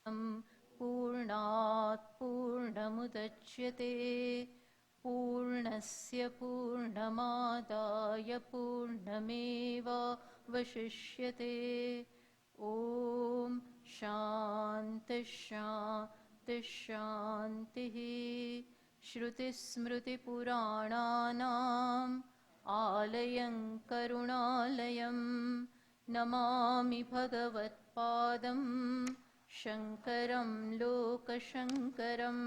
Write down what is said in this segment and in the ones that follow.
पूर्णात् पूर्णमुदच्यते पूर्णस्य पूर्णमादाय पूर्णमेवावशिष्यते ॐ शान्तिः शान्तिः शान्तिः श्रुतिस्मृतिपुराणानाम् आलयं करुणालयं नमामि भगवत्पादं शङ्करं लोकशङ्करं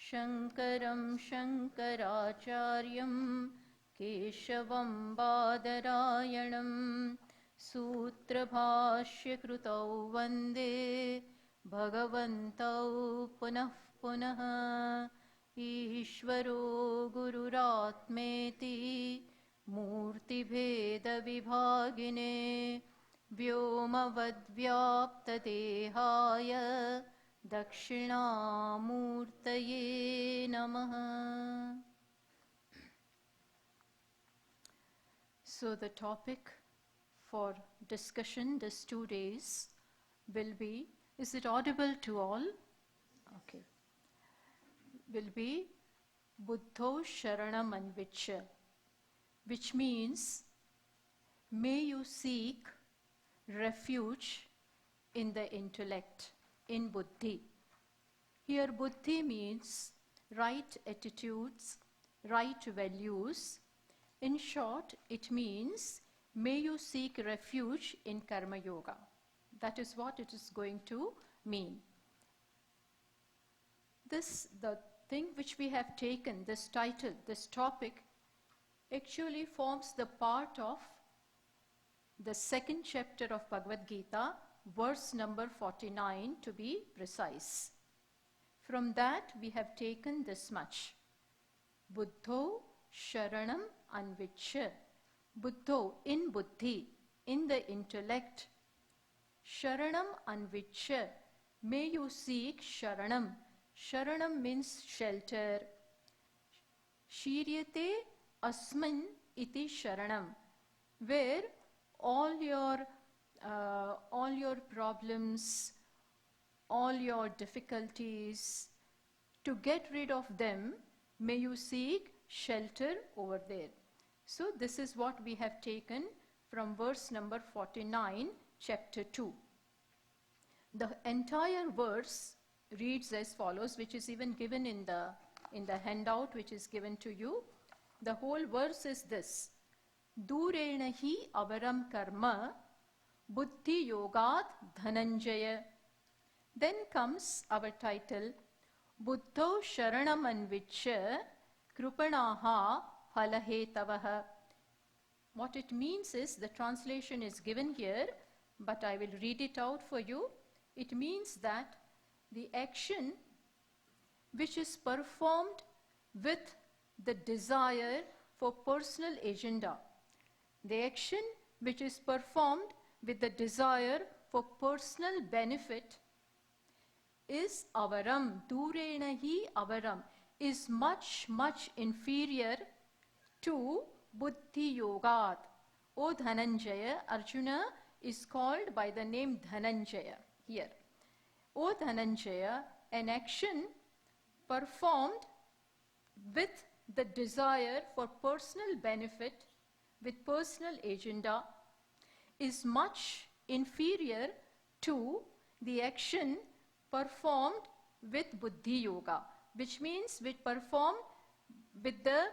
शङ्करं शङ्कराचार्यं केशवं बादरायणं सूत्रभाष्यकृतौ वन्दे भगवन्तौ पुनः पुनः ईश्वरो गुरुरात्मेति मूर्तिभेदविभागिने व्योमवद्व्याप्तदेहाय दक्षिणामूर्तये नमः. So the topic for discussion this 2 days will be, is it audible to all? Okay. Will be Buddho Sharanam Anvichya, which means may you seek refuge in the intellect, in buddhi. Here buddhi means right attitudes, right values. In short, it means may you seek refuge in karma yoga. That is what it is going to mean. The thing which we have taken, this title, this topic, actually forms the part of the 2nd chapter of Bhagavad Gita, verse number 49 to be precise. From that we have taken this much. Buddho Sharanam Anvichya. Buddho, in buddhi, in the intellect. Sharanam Anvichya. May you seek Sharanam. Sharanam means shelter. Shiryate asmin iti Sharanam. Where all your problems, all your difficulties, to get rid of them, may you seek shelter over there. So this is what we have taken from verse number 49, chapter 2. The entire verse reads as follows, which is even given in the handout which is given to you. The whole verse is this: Durena hi avaram karma buddhi yogat dhananjaya. Then comes our title, Buddho Sharanam Anvichya Krupanaha Phalahetavaha. What it means is, the translation is given here, but I will read it out for you. It means that the action which is performed with the desire for personal agenda, the action which is performed with the desire for personal benefit is avaram, durena hi avaram, is much, much inferior to buddhi yogat. O Dhananjaya, Arjuna is called by the name Dhananjaya here. O Dhananjaya, an action performed with the desire for personal benefit, with personal agenda, is much inferior to the action performed with buddhi yoga, which means with performed with the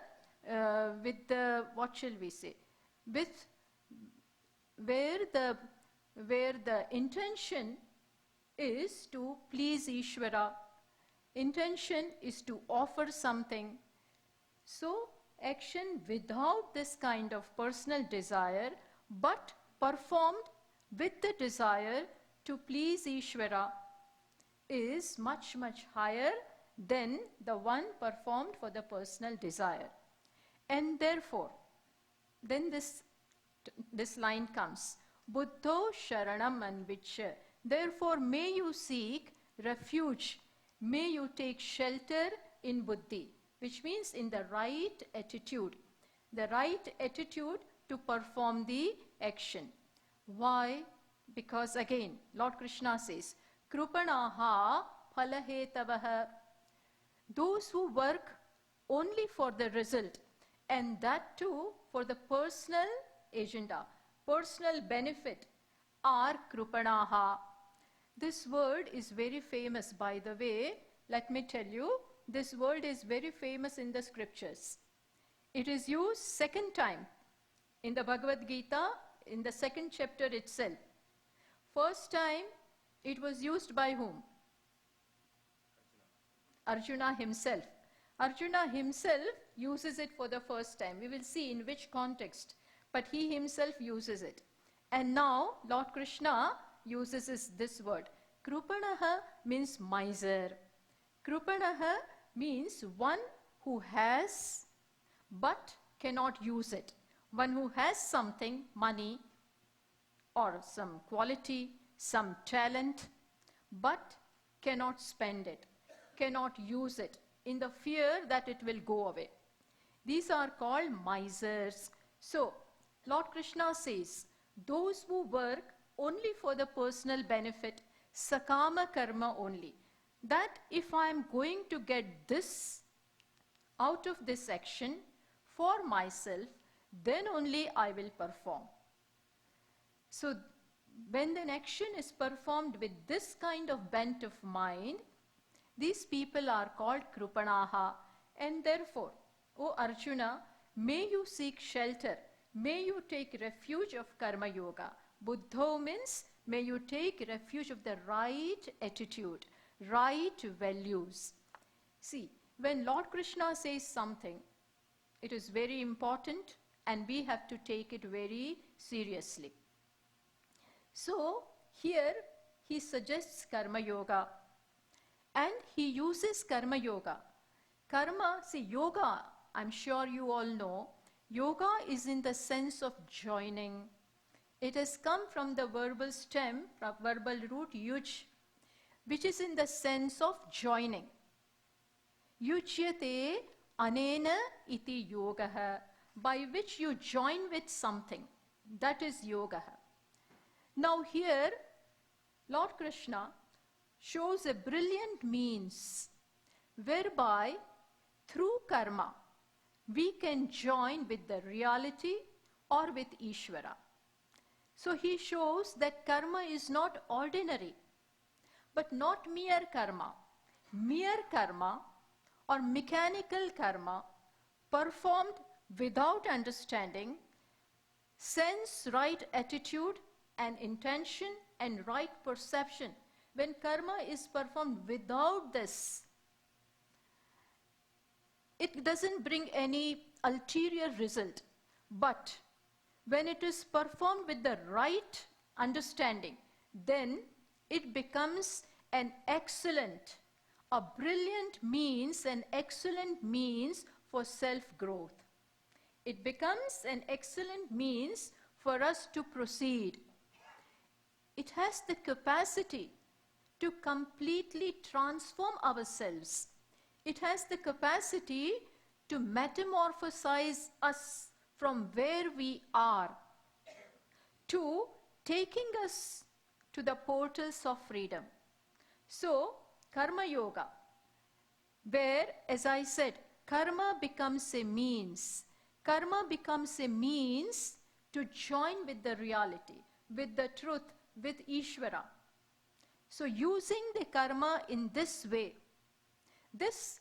what shall we say, with where the intention is to please Ishvara, intention is to offer something. So action without this kind of personal desire, but performed with the desire to please Ishvara, is much, much higher than the one performed for the personal desire. And therefore, then this line comes, Buddho Sharanam Anvichya. Therefore, may you seek refuge, may you take shelter in buddhi, which means in the right attitude to perform the action. Why? Because again, Lord Krishna says, Krupanaha phalahetavaha. Those who work only for the result, and that too for the personal agenda, personal benefit, are krupanaha. This word is very famous, by the way. Let me tell you, this word is very famous in the scriptures. It is used second time in the Bhagavad Gita, in the second chapter itself. First time it was used by whom? Arjuna himself. Arjuna himself uses it for the first time. We will see in which context, but he himself uses it. And now Lord Krishna uses this word. Krupanaha means miser. Krupanaha means one who has but cannot use it. One who has something, money or some quality, some talent, but cannot spend it, cannot use it, in the fear that it will go away. These are called misers. So, Lord Krishna says, those who work only for the personal benefit, sakama karma only, that if I am going to get this out of this action for myself, then only I will perform. So, when an action is performed with this kind of bent of mind, these people are called krupanaha. And therefore, O Arjuna, may you seek shelter, may you take refuge of karma yoga. Buddho means may you take refuge of the right attitude, right values. See, when Lord Krishna says something, it is very important and we have to take it very seriously. So, here he suggests karma yoga. And he uses karma yoga. Karma, see, yoga, I'm sure you all know, yoga is in the sense of joining. It has come from the verbal stem, from verbal root yuj, which is in the sense of joining. Yujyate anena iti yogaha, by which you join with something. That is yoga. Now here, Lord Krishna shows a brilliant means whereby through karma we can join with the reality or with Ishvara. So he shows that karma is not ordinary, but not mere karma. Mere karma or mechanical karma performed without understanding, sense right attitude and intention and right perception. When karma is performed without this, it doesn't bring any ulterior result. But when it is performed with the right understanding, then it becomes an excellent, a brilliant means, an excellent means for self-growth. It becomes an excellent means for us to proceed. It has the capacity to completely transform ourselves. It has the capacity to metamorphosize us from where we are to taking us to the portals of freedom. So, karma yoga, where, as I said, karma becomes a means. Karma becomes a means to join with the reality, with the truth, with Ishvara. So using the karma in this way, this,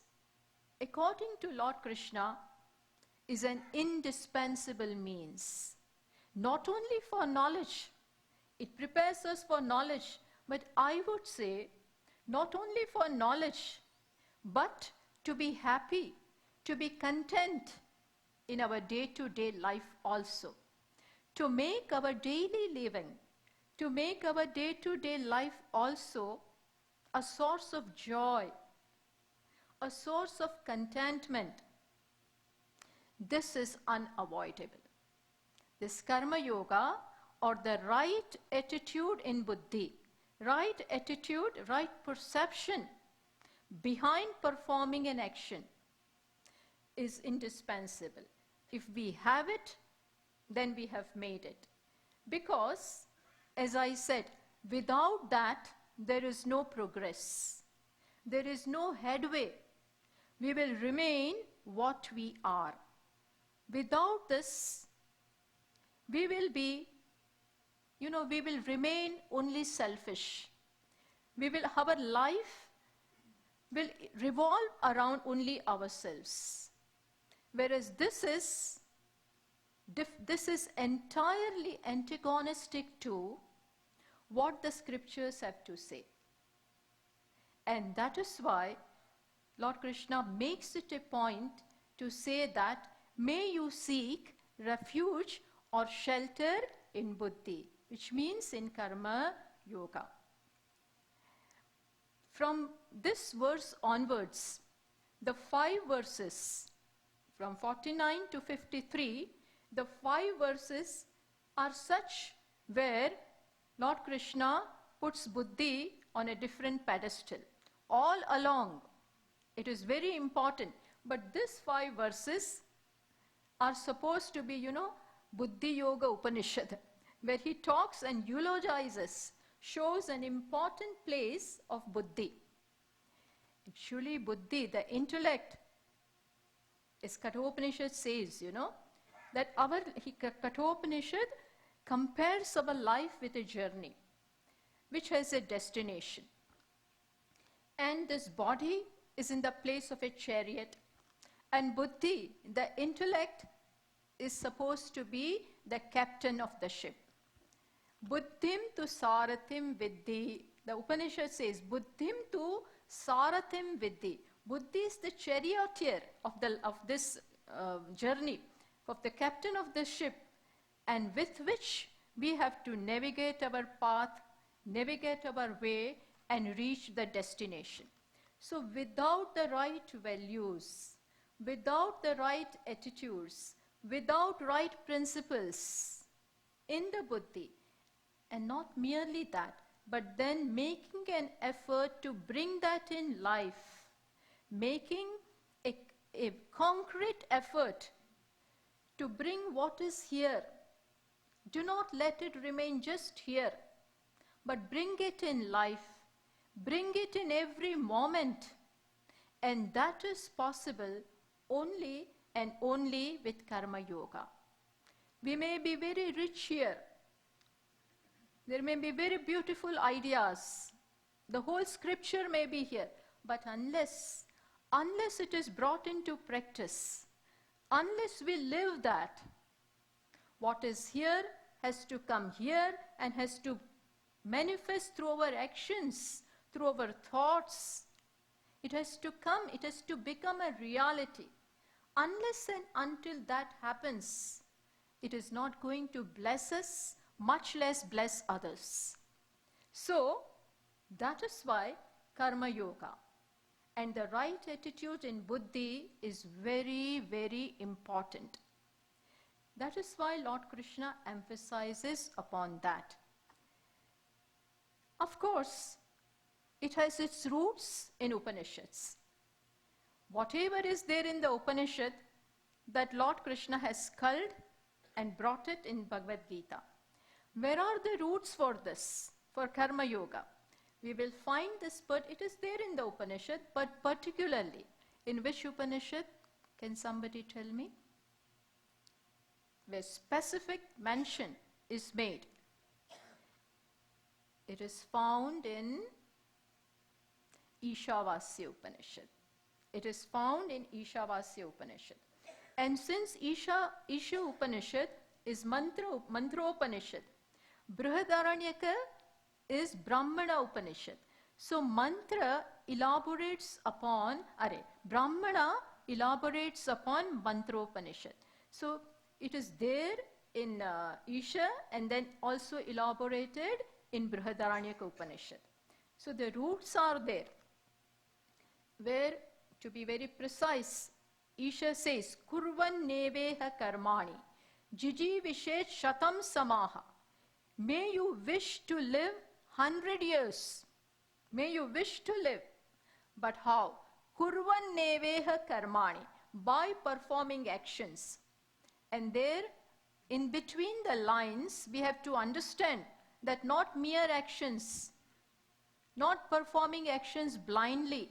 according to Lord Krishna, is an indispensable means. Not only for knowledge, it prepares us for knowledge, but I would say not only for knowledge, but to be happy, to be content in our day-to-day life also. To make our daily living, to make our day-to-day life also a source of joy, a source of contentment. This is unavoidable. This karma yoga, or the right attitude in buddhi, right attitude, right perception behind performing an action is indispensable. If we have it, then we have made it. Because, as I said, without that, there is no progress. There is no headway. We will remain what we are. Without this, we will be, we will remain only selfish. Our life will revolve around only ourselves. Whereas this is entirely antagonistic to what the scriptures have to say. And that is why Lord Krishna makes it a point to say that may you seek refuge or shelter in buddhi, which means in karma yoga. From this verse onwards, the 5 verses from 49 to 53, the 5 verses are such where Lord Krishna puts buddhi on a different pedestal. All along, it is very important. But these 5 verses are supposed to be, Buddhi Yoga Upanishad, where he talks and eulogizes, shows an important place of buddhi. Actually, buddhi, the intellect, as Kathopanishad says, that Kathopanishad compares our life with a journey, which has a destination. And this body is in the place of a chariot. And buddhi, the intellect, is supposed to be the captain of the ship. Buddhim tu sarathim vidhi. The Upanishad says, Buddhim tu sarathim vidhi. Buddhi is the charioteer of this journey, of the captain of the ship, and with which we have to navigate our path, navigate our way, and reach the destination. So without the right values, without the right attitudes, without right principles in the buddhi, and not merely that, but then making an effort to bring that in life, making a concrete effort to bring what is here. Do not let it remain just here, but bring it in life, bring it in every moment. And that is possible only and only with karma yoga. We may be very rich here. There may be very beautiful ideas. The whole scripture may be here. But unless it is brought into practice, unless we live that, what is here has to come here and has to manifest through our actions, through our thoughts. It has to come, it has to become a reality. Unless and until that happens, it is not going to bless us, much less bless others. So, that is why karma yoga and the right attitude in buddhi is very, very important. That is why Lord Krishna emphasizes upon that. Of course, it has its roots in Upanishads. Whatever is there in the Upanishad, that Lord Krishna has culled and brought it in Bhagavad Gita. Where are the roots for this, for karma yoga? We will find this, but it is there in the Upanishad, but particularly in which Upanishad? Can somebody tell me? Where specific mention is made. It is found in Ishavasya Upanishad. It is found in Ishavasya Upanishad. And since Isha Upanishad is Mantropanishad, Brihadaranyaka is Brahmana Upanishad. So mantra elaborates upon, Brahmana elaborates upon Mantropanishad. So it is there in Isha and then also elaborated in Brihadaranyaka Upanishad. So the roots are there. Where, to be very precise, Isha says, Kurvan neveha karmani, jiji vishet shatam samaha. May you wish to live 100 years. May you wish to live. But how? Kurvan neveha karmani, by performing actions. And there, in between the lines, we have to understand that not mere actions, not performing actions blindly,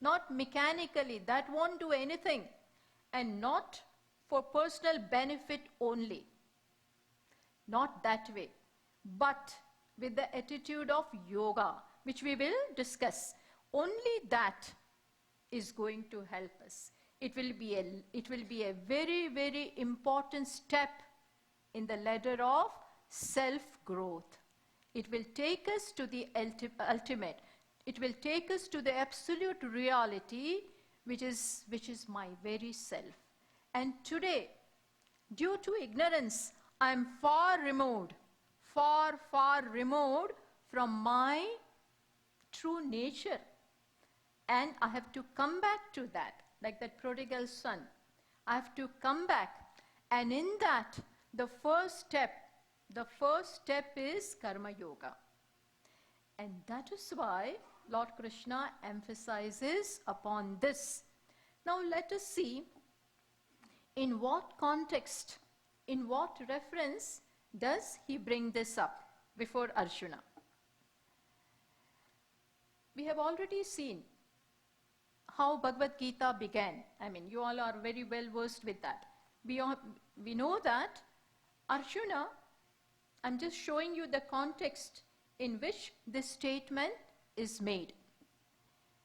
not mechanically, that won't do anything, and not for personal benefit only. Not that way, but with the attitude of yoga, which we will discuss. Only that is going to help us. It will be a very, very important step in the ladder of self-growth. It will take us to the ultimate. It will take us to the absolute reality, which is my very self. And today, due to ignorance, I am far removed from my true nature. And I have to come back to that, like that prodigal son. I have to come back. And in that, the first step is karma yoga. And that is why Lord Krishna emphasizes upon this. Now let us see in what context, in what reference does he bring this up before Arjuna. We have already seen how Bhagavad Gita began. I mean, you all are very well versed with that. We know that Arjuna, I'm just showing you the context in which this statement is made.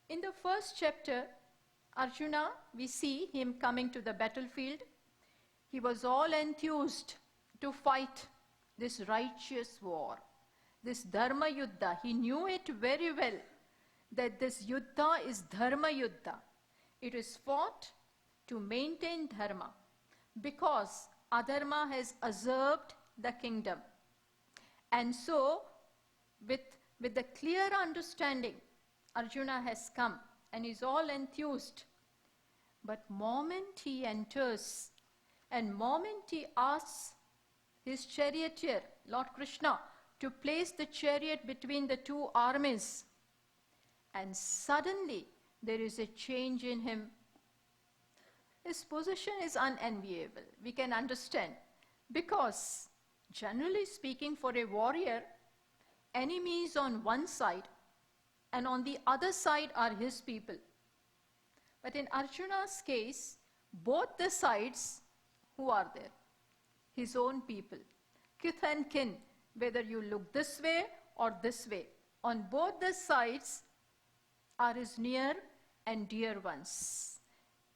In the first chapter, Arjuna, we see him coming to the battlefield. He was all enthused to fight this righteous war, this Dharma Yuddha. He knew it very well, that this Yuddha is Dharma Yuddha. It is fought to maintain Dharma, because Adharma has usurped the kingdom. And so, with the clear understanding, Arjuna has come and is all enthused. But moment he enters, and moment he asks his charioteer, Lord Krishna, to place the chariot between the two armies, and suddenly there is a change in him. His position is unenviable. We can understand. Because, generally speaking, for a warrior, enemies on one side and on the other side are his people. But in Arjuna's case, both the sides, who are there? His own people. Kith and kin, whether you look this way or this way. On both the sides are his near and dear ones.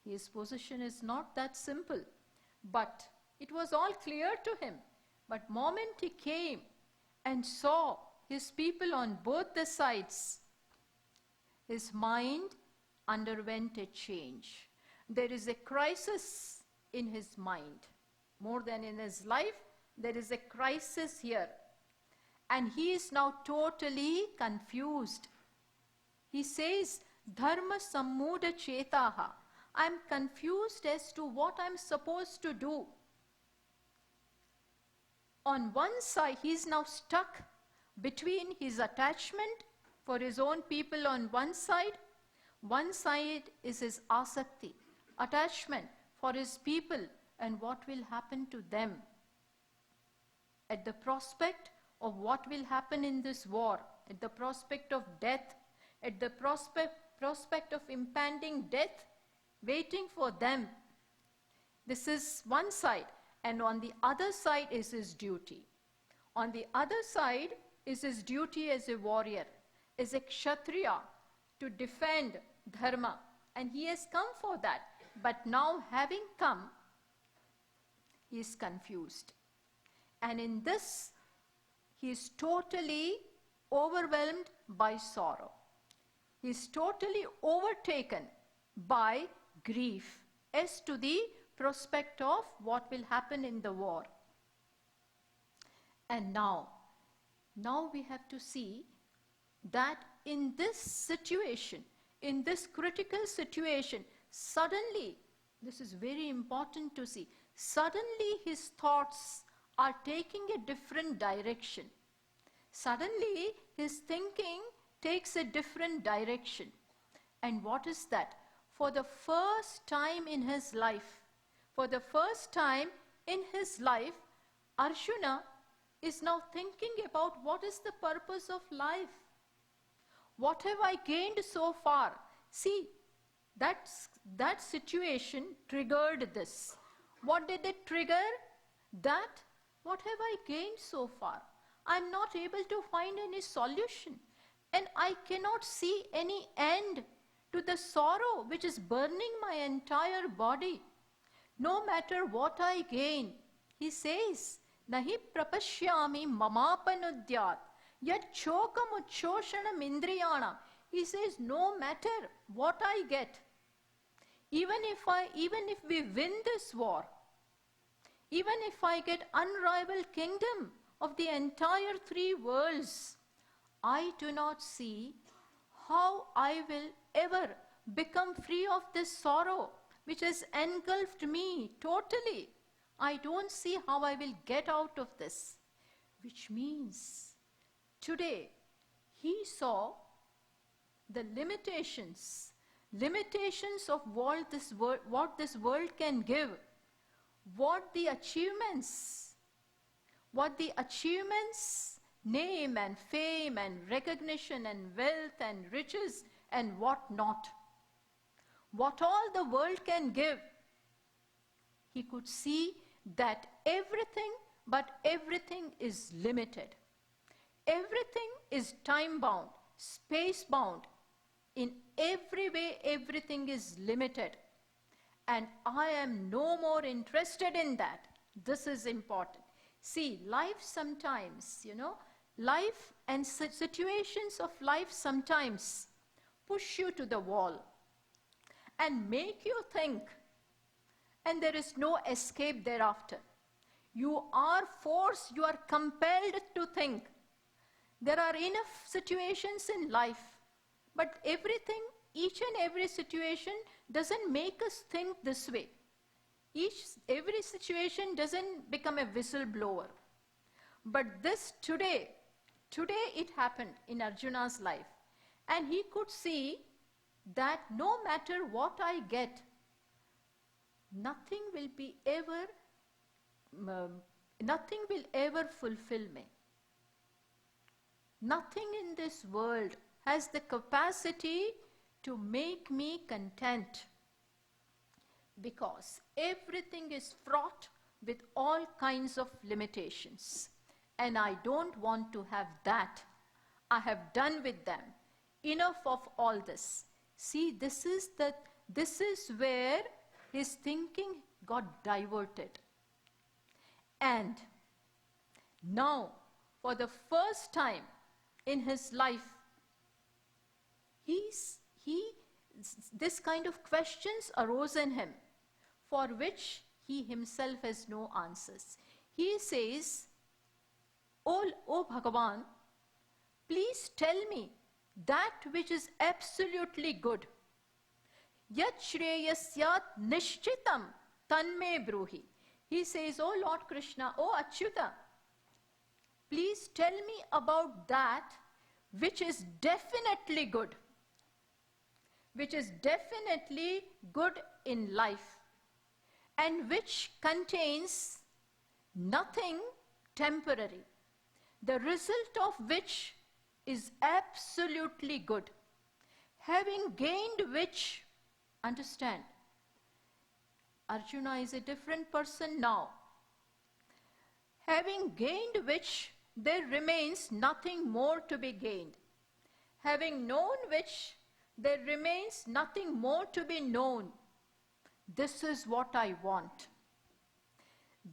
His position is not that simple, but it was all clear to him. But moment he came and saw his people on both the sides, his mind underwent a change. There is a crisis in his mind. More than in his life, there is a crisis here. And he is now totally confused. He says, Dharma sammuda chetaha. I am confused as to what I am supposed to do. On one side, he is now stuck between his attachment for his own people on one side is his asakti, attachment for his people and what will happen to them. At the prospect of what will happen in this war, at the prospect of death, at the prospect of impending death waiting for them. This is one side, and on the other side is his duty. On the other side is his duty as a warrior, as a kshatriya, to defend dharma, and he has come for that. But now, having come, he is confused. And in this, he is totally overwhelmed by sorrow. He is totally overtaken by grief as to the prospect of what will happen in the war. And now we have to see that in this situation, in this critical situation, suddenly, this is very important to see, suddenly his thoughts are taking a different direction. Suddenly his thinking takes a different direction. And what is that? For the first time in his life, Arjuna is now thinking about what is the purpose of life. What have I gained so far? See, that situation triggered this. What did it trigger? That, what have I gained so far? I'm not able to find any solution. And I cannot see any end to the sorrow which is burning my entire body. No matter what I gain, he says, Nahi prapashyami mamapanudyat yat chokam uchoshanam indriyana. He says, no matter what I get, even if we win this war, even if I get unrivaled kingdom of the entire three worlds, I do not see how I will ever become free of this sorrow which has engulfed me totally. I don't see how I will get out of this. Which means today he saw the limitations of what this world can give, what the achievements, name and fame and recognition and wealth and riches and what not, what all the world can give. He could see that everything is limited. Everything is time-bound, space-bound. In every way, everything is limited. And I am no more interested in that. This is important. See, life sometimes, life and situations of life sometimes push you to the wall and make you think, and there is no escape thereafter. You are forced, you are compelled to think. There are enough situations in life, but each and every situation doesn't make us think this way. Every situation doesn't become a whistleblower. But this today it happened in Arjuna's life. And he could see that no matter what I get, nothing will ever fulfill me. Nothing in this world has the capacity to make me content, because everything is fraught with all kinds of limitations. And I don't want to have that. I have done with them. Enough of all this. See, this is where his thinking got diverted. And now, for the first time in his life, this kind of questions arose in him, for which he himself has no answers. He says, O Bhagavan, please tell me that which is absolutely good. Yat shreyasyat nishchitam tanme bruhi. He says, O Lord Krishna, O Achyuta, please tell me about that which is definitely good, which is definitely good in life, and which contains nothing temporary, the result of which is absolutely good, having gained which, understand, Arjuna is a different person now, having gained which there remains nothing more to be gained, having known which there remains nothing more to be known. This is what I want.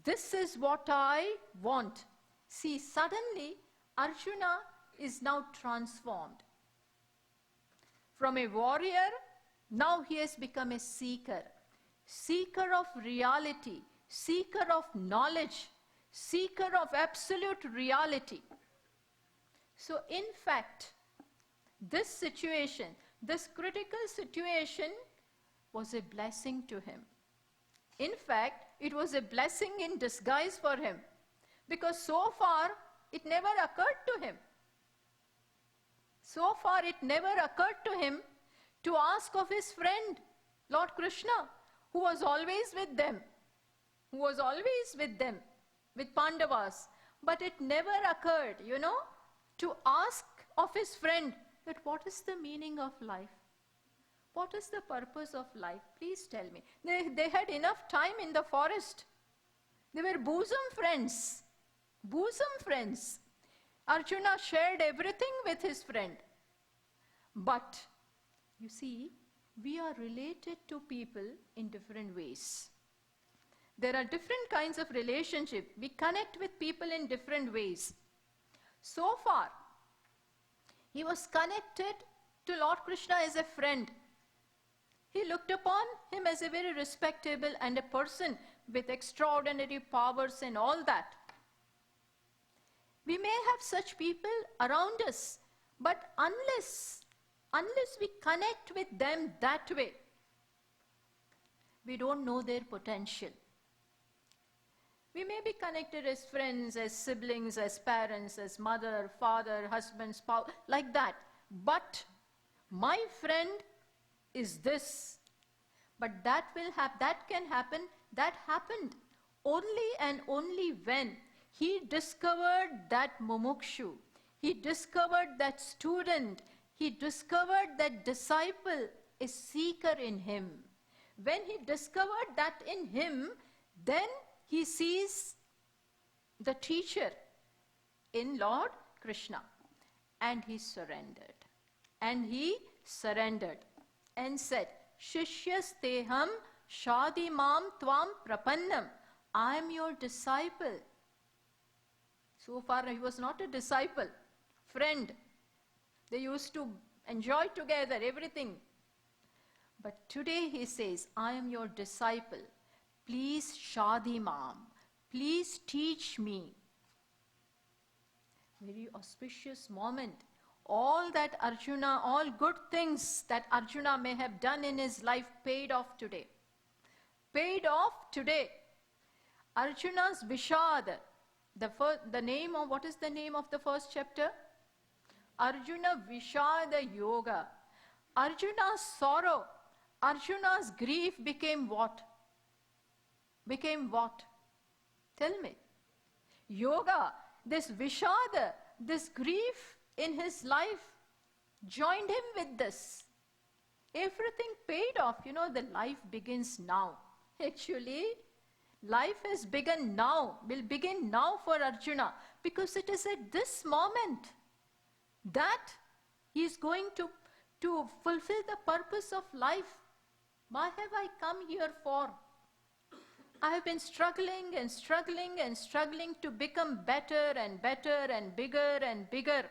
This is what I want. See, suddenly Arjuna is now transformed. From a warrior, now he has become a seeker. Seeker of reality, seeker of knowledge, seeker of absolute reality. So in fact, this situation, this critical situation was a blessing to him. In fact, it was a blessing in disguise for him, because so far it never occurred to him. So far it never occurred to him to ask of his friend, Lord Krishna, who was always with them, with Pandavas. But it never occurred, to ask of his friend, that what is the meaning of life? What is the purpose of life? Please tell me. They had enough time in the forest. They were bosom friends. Bosom friends. Arjuna shared everything with his friend. But, you see, we are related to people in different ways. There are different kinds of relationship. We connect with people in different ways. So far, he was connected to Lord Krishna as a friend. He looked upon him as a very respectable and a person with extraordinary powers and all that. We may have such people around us, but unless we connect with them that way, we don't know their potential. We may be connected as friends, as siblings, as parents, as mother, father, husband, spouse, like that. But my friend is this. But that can happen. That happened only and only when he discovered that mumukshu. He discovered that student. He discovered that disciple, a seeker in him. When he discovered that in him, then he sees the teacher in Lord Krishna. And he surrendered. And he surrendered and said, Shishyasteham shadimam tvam prapannam. I am your disciple. So far he was not a disciple, friend. They used to enjoy together everything. But today he says, I am your disciple. Please shadimam. Please teach me. Very auspicious moment. All that Arjuna, all good things that Arjuna may have done in his life paid off today. Paid off today. Arjuna's Vishad, the name of, what is the name of the first chapter? Arjuna Vishada Yoga. Arjuna's sorrow, Arjuna's grief became what? Became what? Tell me. Yoga, this Vishada, this grief in his life joined him with this. Everything paid off. You know, the life begins now. Actually, life has begun now, will begin now for Arjuna, because it is at this moment that he is going to fulfill the purpose of life. Why have I come here for? I have been struggling and struggling and struggling to become better and better and bigger and bigger.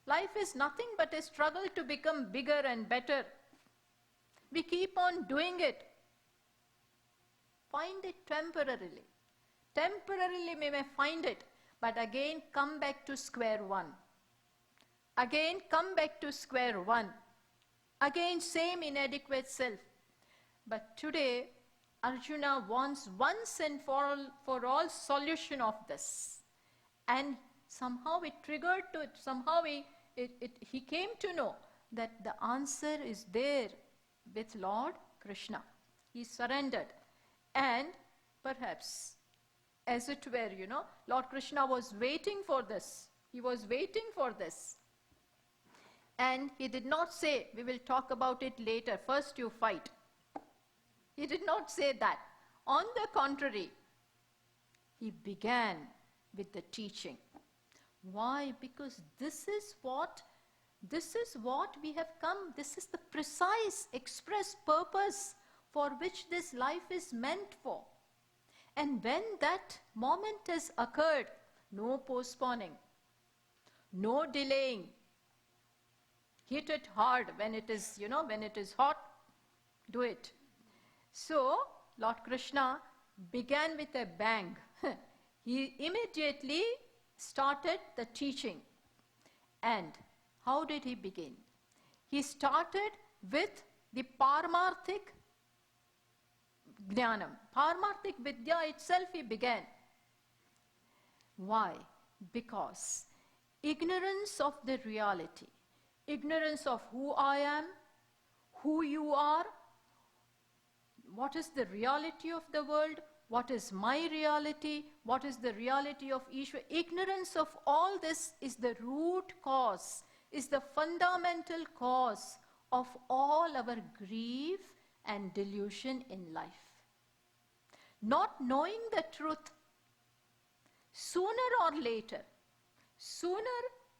Life is nothing but a struggle to become bigger and better. We keep on doing it. Find it temporarily. Temporarily we may find it, but again come back to square one. Again come back to square one. Again same inadequate self. But today Arjuna wants once and for all solution of this. And somehow it triggered to it, somehow he came to know that the answer is there with Lord Krishna. He surrendered. And perhaps, as it were, you know, Lord Krishna was waiting for this. He was waiting for this. And he did not say, we will talk about it later, first you fight. He did not say that. On the contrary, he began with the teaching. Why? Because this is what we have come. This is the precise, express purpose for which this life is meant for. And when that moment has occurred, no postponing, no delaying. Hit it hard when it is, you know, when it is hot, do it. So, Lord Krishna began with a bang. He immediately started the teaching. And how did he begin? He started with the Paramarthik Jnanam. Paramarthik Vidya itself he began. Why? Because ignorance of the reality, ignorance of who I am, who you are, what is the reality of the world, what is my reality, what is the reality of Ishwar. Ignorance of all this is the root cause is the fundamental cause of all our grief and delusion in life. Not knowing the truth, sooner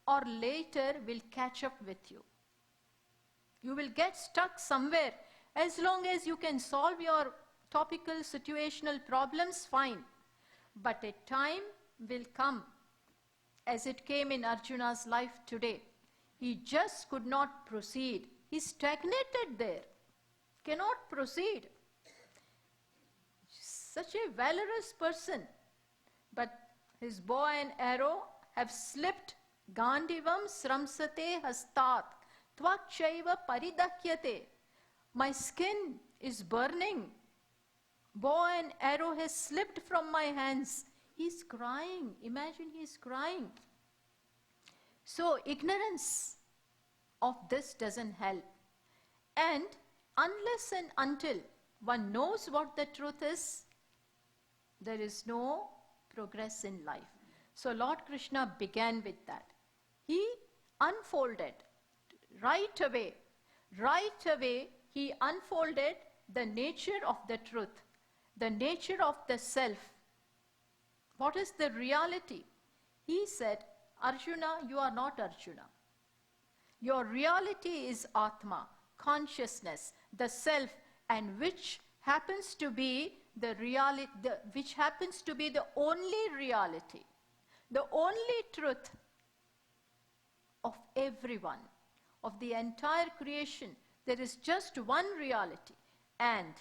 or later will catch up with you. You will get stuck somewhere. As long as you can solve your topical situational problems, fine. But a time will come, as it came in Arjuna's life today. He just could not proceed. He stagnated there, cannot proceed. Such a valorous person, but his bow and arrow have slipped. Gandivam sramsate hastat tvakshaiva paridahyate. My skin is burning. Bow and arrow has slipped from my hands. He's crying. Imagine he's crying. So ignorance of this doesn't help. And unless and until one knows what the truth is, there is no progress in life. So Lord Krishna began with that. He unfolded right away he unfolded the nature of the truth, the nature of the self. What is the reality? He said, Arjuna, you are not Arjuna. Your reality is Atma, consciousness, the self, and which happens to be the reality, which happens to be the only reality, the only truth of everyone, of the entire creation. There is just one reality, and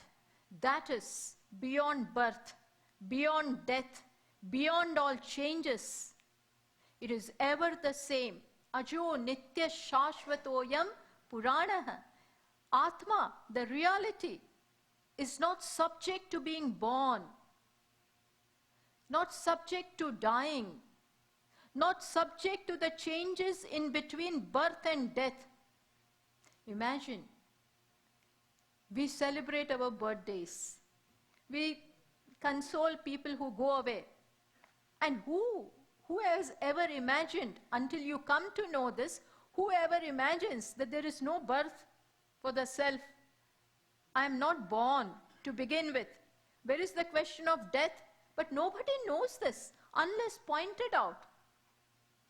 that is beyond birth, beyond death, beyond all changes. It is ever the same. Ajo nitya shashvatoyam puranaha. Atma, the reality, is not subject to being born, not subject to dying, not subject to the changes in between birth and death. Imagine, we celebrate our birthdays. We console people who go away. And who has ever imagined, until you come to know this, whoever imagines that there is no birth for the self? I am not born to begin with. Where is the question of death? But nobody knows this unless pointed out.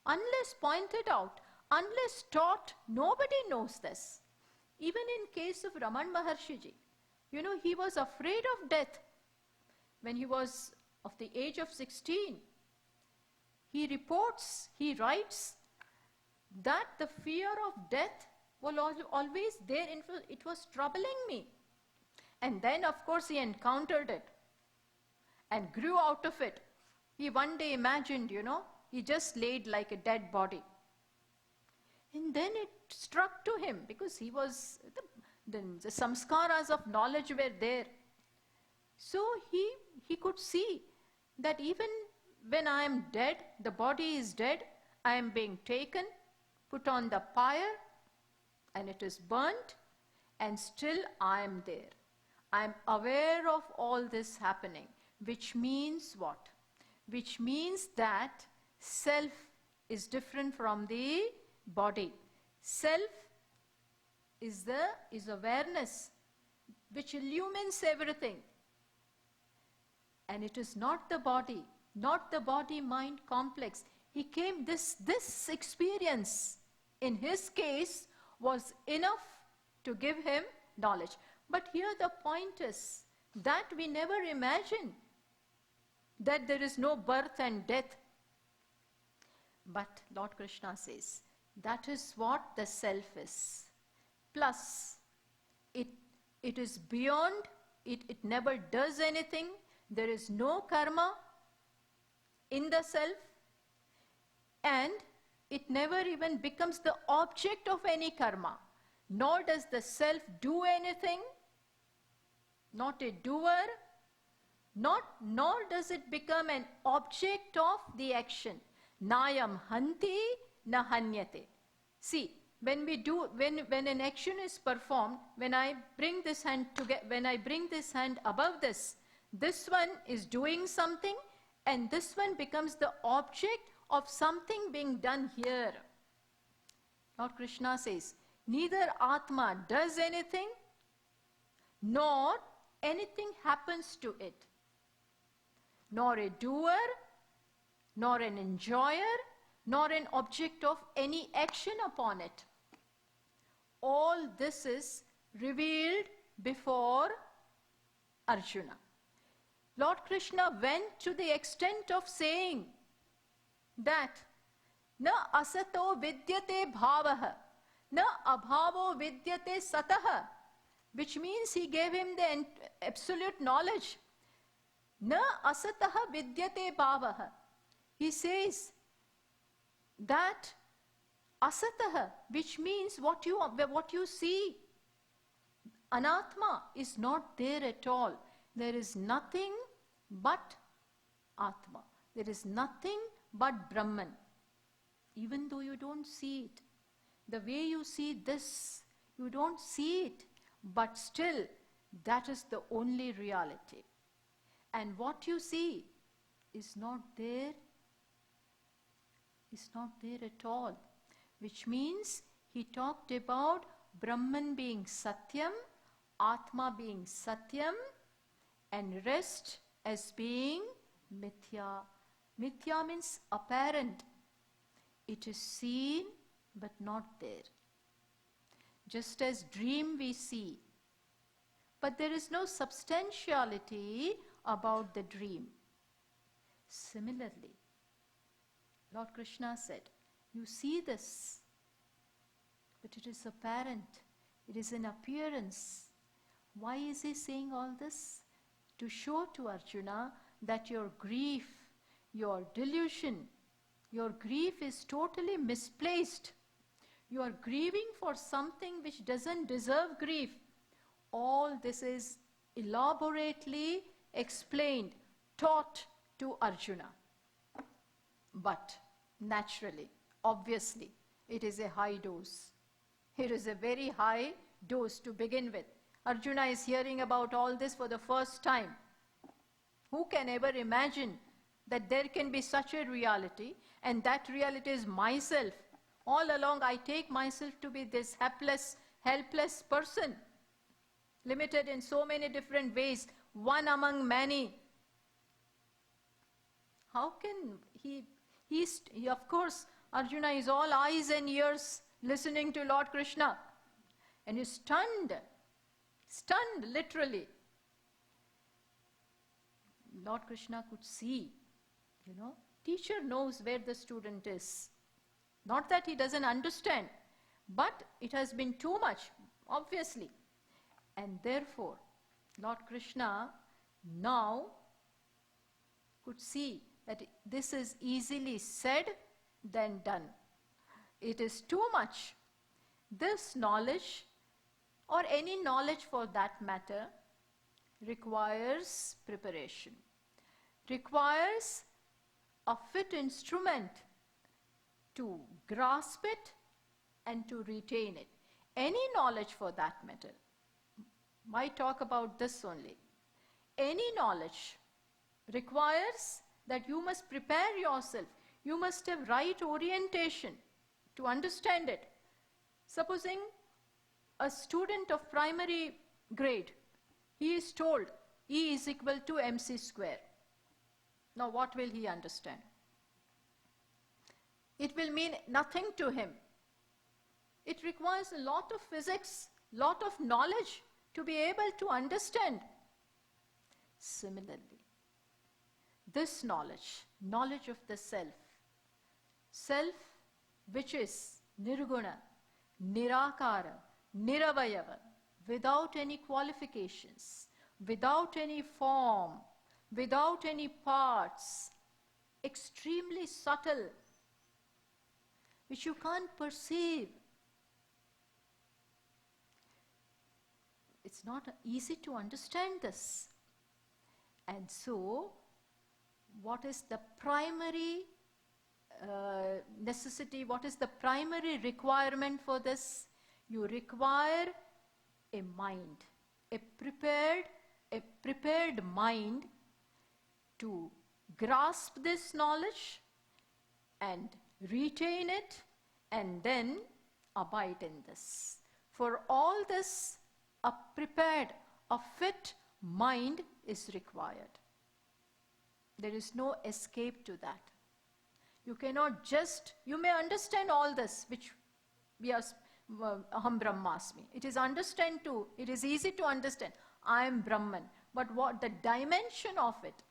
Unless pointed out, unless taught, nobody knows this. Even in case of Raman Maharshiji, he was afraid of death. When he was of the age of 16, he writes that the fear of death was always there. It was troubling me. And then, of course, he encountered it and grew out of it. He one day imagined, he just laid like a dead body. And then it struck to him, because he was, the samskaras of knowledge were there. So he could see that even when I am dead, the body is dead, I am being taken, put on the pyre, and it is burnt, and still I am there. I am aware of all this happening, which means what? Which means that self is different from the body. Self is awareness, which illumines everything. And it is not the body, not the body-mind complex. This experience, in his case, was enough to give him knowledge. But here the point is that we never imagine that there is no birth and death. But Lord Krishna says, that is what the self is. Plus, it is beyond, it never does anything. There is no karma in the self, and it never even becomes the object of any karma. Nor does the self do anything, not a doer, nor does it become an object of the action. Nayam hanti na hanyate. See, when an action is performed, when I bring this hand together, when I bring this hand above this one is doing something, and this one becomes the object of something being done here. Lord Krishna says, neither Atma does anything, nor anything happens to it, nor a doer, nor an enjoyer, nor an object of any action upon it. All this is revealed before Arjuna. Lord Krishna went to the extent of saying that na asato vidyate bhavaha, na abhavo vidyate sataha, which means he gave him the absolute knowledge. Na asataha vidyate bhavaha. He says that asataha, which means what you see, anatma, is not there at all. There is nothing but Atma. There is nothing but Brahman. Even though you don't see it, the way you see this, you don't see it, but still that is the only reality. And what you see is not there at all. Which means he talked about Brahman being Satyam, Atma being Satyam, and rest as being Mithya. Mithya means apparent. It is seen but not there. Just as dream we see, but there is no substantiality about the dream. Similarly, Lord Krishna said, you see this, but it is apparent. It is an appearance. Why is he saying all this? To show to Arjuna that your grief, your delusion, your grief is totally misplaced. You are grieving for something which doesn't deserve grief. All this is elaborately explained, taught to Arjuna. But naturally, obviously, it is a high dose. It is a very high dose to begin with. Arjuna is hearing about all this for the first time. Who can ever imagine that there can be such a reality, and that reality is myself? All along I take myself to be this helpless person, limited in so many different ways, one among many. How can he of course, Arjuna is all eyes and ears listening to Lord Krishna, and is stunned literally. Lord Krishna could see, teacher knows where the student is. Not that he doesn't understand, but it has been too much, obviously. And therefore, Lord Krishna now could see that this is easily said than done. It is too much. This knowledge, or any knowledge for that matter, requires preparation, requires a fit instrument to grasp it and to retain it. Any knowledge for that matter. Why talk about this only? Any knowledge requires that you must prepare yourself. You must have right orientation to understand it. Supposing a student of primary grade, he is told E is equal to mc square. Now what will he understand? It will mean nothing to him. It requires a lot of physics, lot of knowledge to be able to understand. Similarly, this knowledge of the self which is nirguna, nirakara, niravayava, without any qualifications, without any form, without any parts, extremely subtle, which you can't perceive. It's not easy to understand this. And so, what is the primary necessity, what is the primary requirement for this? You require a mind, a prepared mind to grasp this knowledge and retain it, and then abide in this. For all this, a prepared, a fit mind is required. There is no escape to that. You cannot just, you may understand all this, which we are, Aham Brahmasmi. It is it is easy to understand, I am Brahman. But what the dimension of it,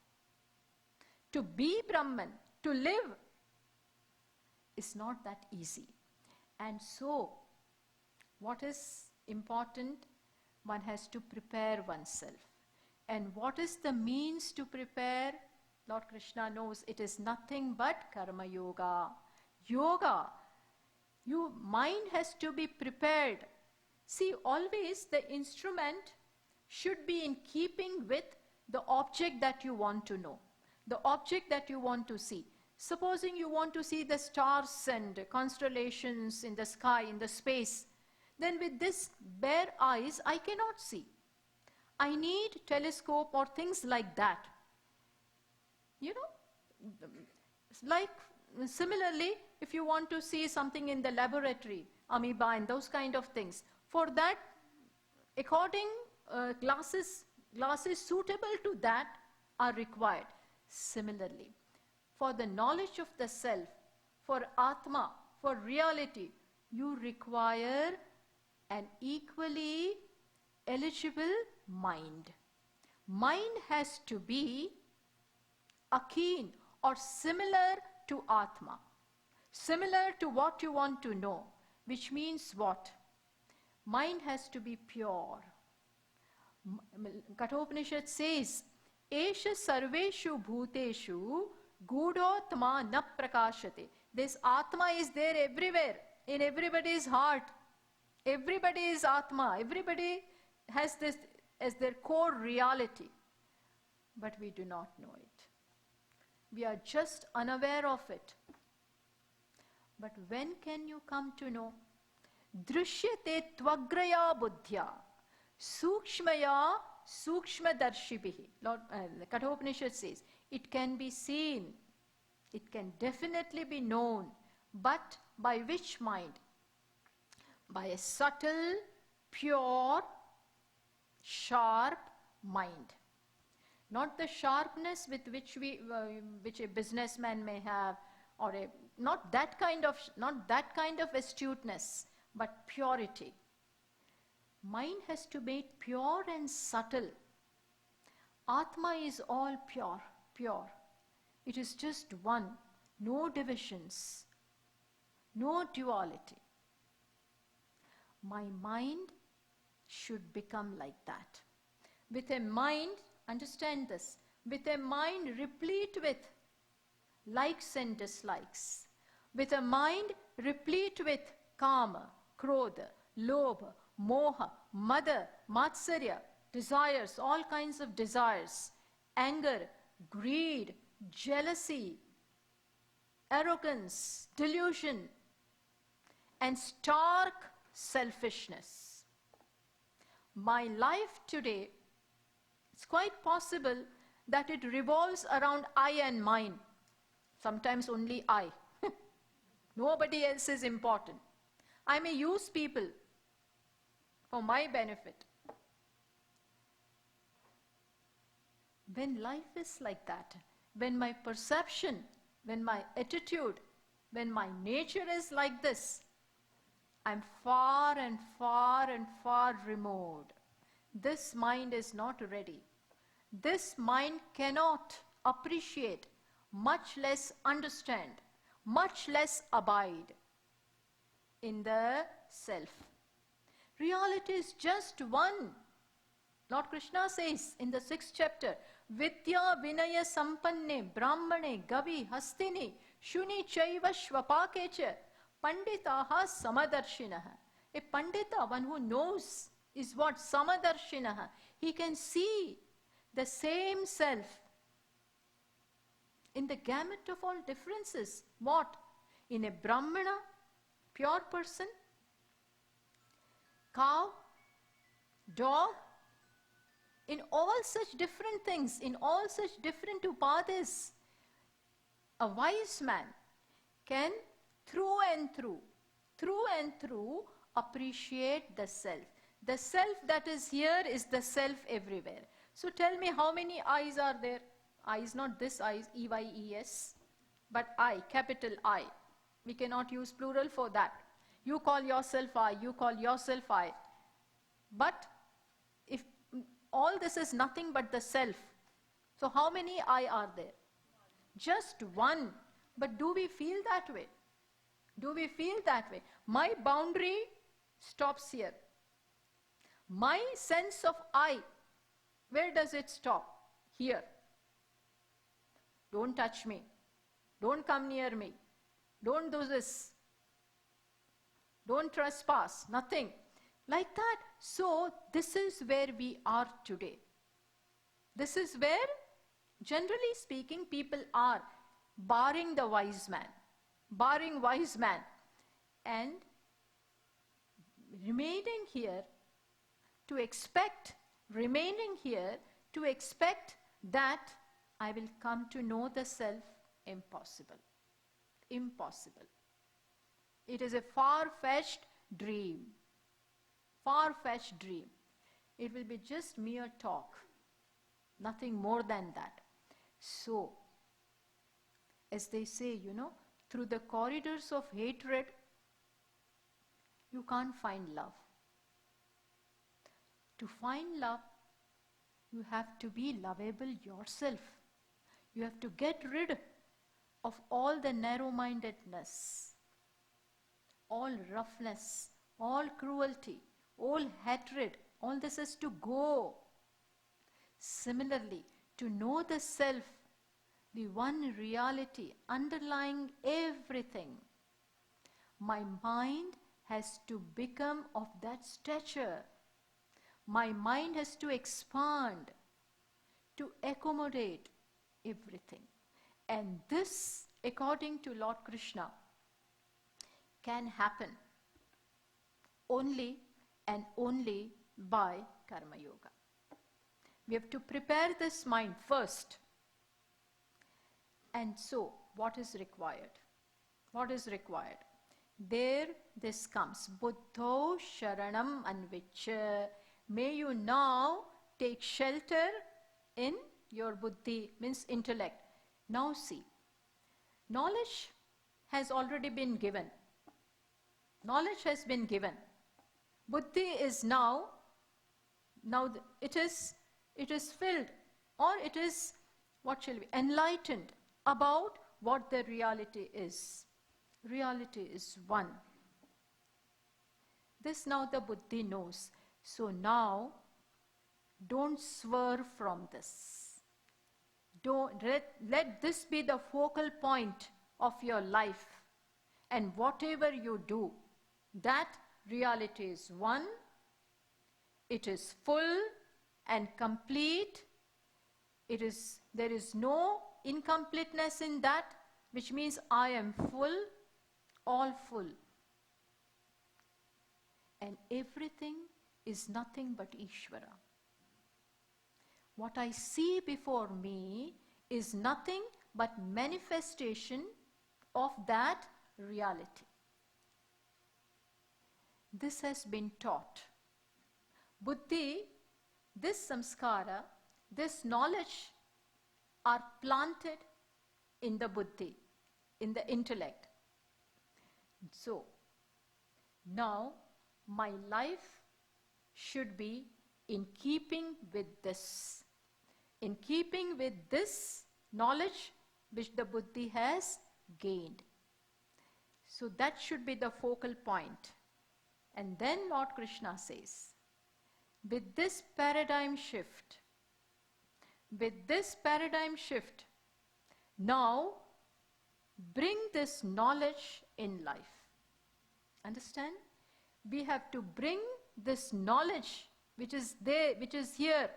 to be Brahman, to live, is not that easy. And so, what is important? One has to prepare oneself. And what is the means to prepare? Lord Krishna knows it is nothing but Karma Yoga. Yoga. Your mind has to be prepared. See, always the instrument should be in keeping with the object that you want to know, the object that you want to see. Supposing you want to see the stars and constellations in the sky, in the space, then with this bare eyes, I cannot see. I need telescope or things like that. You know, like similarly, if you want to see something in the laboratory, amoeba and those kind of things, for that, according glasses suitable to that are required. Similarly, for the knowledge of the self, for Atma, for reality, you require an equally eligible mind. Mind has to be akin or similar to Atma, similar to what you want to know, which means what? Mind has to be pure. Kathopanishad says, Esha sarveshu bhuteshu gudotma na prakashate. This Atma is there everywhere, in everybody's heart. Everybody is Atma. Everybody has this as their core reality. But we do not know it. We are just unaware of it. But when can you come to know? Drishyate tvagraya buddhya sukshmaya sukshmadarshibihi. Lord Kathopanishad says, it can be seen, it can definitely be known, but by which mind? By a subtle, pure, sharp mind. Not the sharpness with which which a businessman may have, or not that kind of astuteness, but purity. Mind has to be pure and subtle. Atma is all pure. It is just one, no divisions, no duality. My mind should become like that. With a mind, understand this, with a mind replete with likes and dislikes, with a mind replete with kama, krodha, lobha, moha, mada, matsarya, desires, all kinds of desires, anger, greed, jealousy, arrogance, delusion, and stark selfishness. My life today, it's quite possible that it revolves around I and mine. Sometimes only I. Nobody else is important. I may use people for my benefit. When life is like that, when my perception, when my attitude, when my nature is like this, I'm far and far and far removed. This mind is not ready. This mind cannot appreciate, much less understand, much less abide in the self. Reality is just one. Lord Krishna says in the 6th chapter, Vidya vinaya sampanne brahmane gavi hastini shuni chaiva shvapakecha panditaha samadarshinaha. A pandita, one who knows, is what? Samadarshinaha. He can see the same self in the gamut of all differences. What? In a brahmana, pure person, cow, dog, in all such different things, in all such different upadhis, a wise man can through and through through and through appreciate the self. The self that is here is the self everywhere. So tell me, how many I's are there? I is not this I, E-Y-E-S, but I, capital I. We cannot use plural for that. You call yourself I, you call yourself I. But if all this is nothing but the self, so how many I are there? Just one. But do we feel that way? Do we feel that way? My boundary stops here. My sense of I, where does it stop? Here. Don't touch me. Don't come near me. Don't do this. Don't trespass. Nothing. Like that. So this is where we are today. This is where, generally speaking, people are, barring the wise man. Barring wise man. And remaining here to expect, that I will come to know the self, impossible. Impossible. It is a far-fetched dream. Far-fetched dream. It will be just mere talk. Nothing more than that. So, as they say, through the corridors of hatred, you can't find love. To find love, you have to be lovable yourself. You have to get rid of all the narrow-mindedness, all roughness, all cruelty, all hatred. All this has to go. Similarly, to know the self, the one reality underlying everything, my mind has to become of that stature. My mind has to expand to accommodate everything. And this, according to Lord Krishna, can happen only and only by Karma Yoga. We have to prepare this mind first. And so, what is required? What is required? There, this comes. Buddho Sharanam Anvicha. May you now take shelter in your buddhi, means intellect. Now see, knowledge has already been given. Knowledge has been given. Buddhi is now it is filled, or it is, enlightened about what the reality is. Reality is one. This now the buddhi knows. So now, don't swerve from this. Don't let this be the focal point of your life. And whatever you do, that reality is one. It is full and complete. There is no incompleteness in that, which means I am full, all full. And everything is nothing but Ishvara. What I see before me is nothing but manifestation of that reality. This has been taught. Buddhi, this samskara, this knowledge are planted in the buddhi, in the intellect. So, now my life should be in keeping with this. In keeping with this knowledge which the buddhi has gained. So that should be the focal point. And then Lord Krishna says, with this paradigm shift, now bring this knowledge in life. Understand? We have to bring this knowledge which is there, which is here,